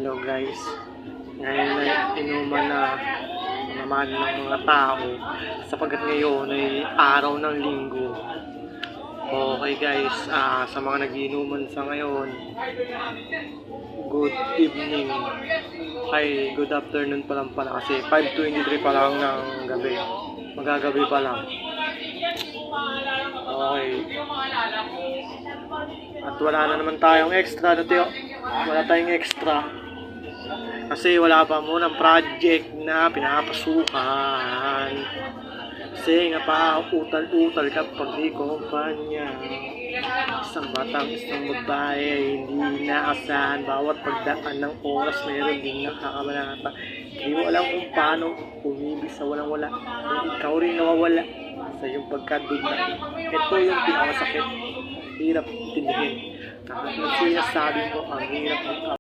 Hello guys, ngayon ay inuman na naman ng mga tao sapagkat ngayon ay araw ng linggo. Okay guys, sa mga nagiinuman sa ngayon, good evening. Ay, good afternoon pa lang pala kasi 5:23 pa lang ng gabi. Magagabi pa lang. Okay. At wala na naman tayong extra dito. Wala tayong extra. Kasi wala pa munang project na pinapasukan. Kasi nga pa utal-utal kapag di kumpanya. Isang batang isang babae ay hindi inaasahan. Bawat pagdaan ng oras meron din nakakabanata. Hindi mo alam kung paano umibig sa walang-wala. Kung ikaw rin nawawala sa iyong pagkadugna. Ito yung pinakasakit. Hirap intindihin. Kahit sinasabi mo ang hirap ng